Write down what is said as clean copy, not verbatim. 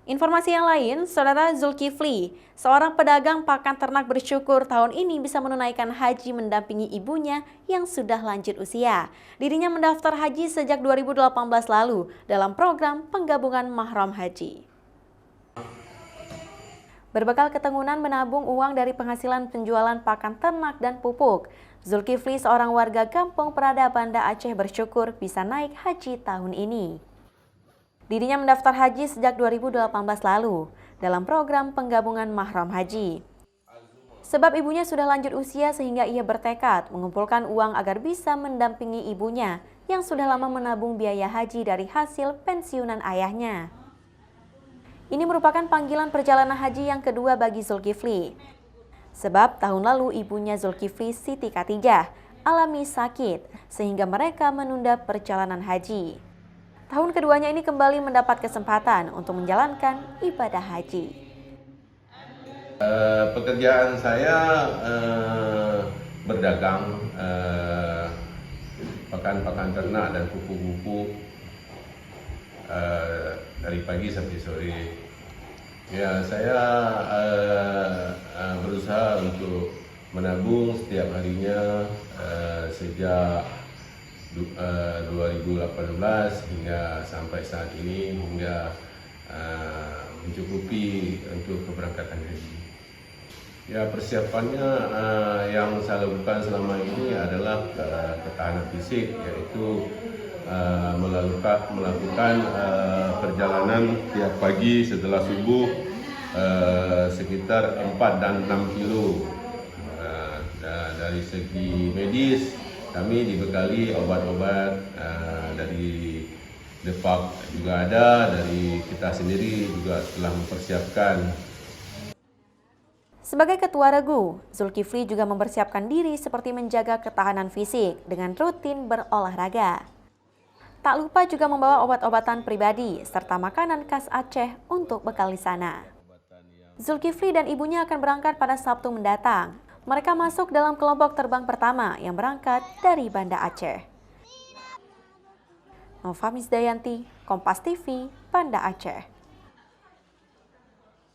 Informasi yang lain, Saudara Zulkifli, seorang pedagang pakan ternak bersyukur tahun ini bisa menunaikan haji mendampingi ibunya yang sudah lanjut usia. Dirinya mendaftar haji sejak 2018 lalu dalam program penggabungan mahram haji. Berbekal keteguhan menabung uang dari penghasilan penjualan pakan ternak dan pupuk, Zulkifli, seorang warga kampung Prada, Banda Aceh, bersyukur bisa naik haji tahun ini. Dirinya mendaftar haji sejak 2018 lalu dalam program penggabungan mahram haji. Sebab ibunya sudah lanjut usia sehingga ia bertekad mengumpulkan uang agar bisa mendampingi ibunya yang sudah lama menabung biaya haji dari hasil pensiunan ayahnya. Ini merupakan panggilan perjalanan haji yang kedua bagi Zulkifli. Sebab tahun lalu ibunya Zulkifli, Siti Katijah, alami sakit sehingga mereka menunda perjalanan haji. Tahun keduanya ini kembali mendapat kesempatan untuk menjalankan ibadah haji. Pekerjaan saya berdagang pakan ternak dan pupuk-pupuk dari pagi sampai sore. Ya, saya berusaha untuk menabung setiap harinya sejak 2018 hingga sampai saat ini, hingga mencukupi untuk keberangkatan haji. Ya, persiapannya yang saya lakukan selama ini adalah ketahanan fisik, yaitu melakukan perjalanan tiap pagi setelah subuh sekitar 4 dan 6 kilo. Dari segi medis, kami dibekali obat-obat dari Depak juga ada, dari kita sendiri juga telah mempersiapkan. Sebagai ketua regu, Zulkifli juga mempersiapkan diri seperti menjaga ketahanan fisik dengan rutin berolahraga. Tak lupa juga membawa obat-obatan pribadi serta makanan khas Aceh untuk bekal di sana. Zulkifli dan ibunya akan berangkat pada Sabtu mendatang. Mereka masuk dalam kelompok terbang pertama yang berangkat dari Banda Aceh. Nova Misdayanti, Kompas TV, Banda Aceh.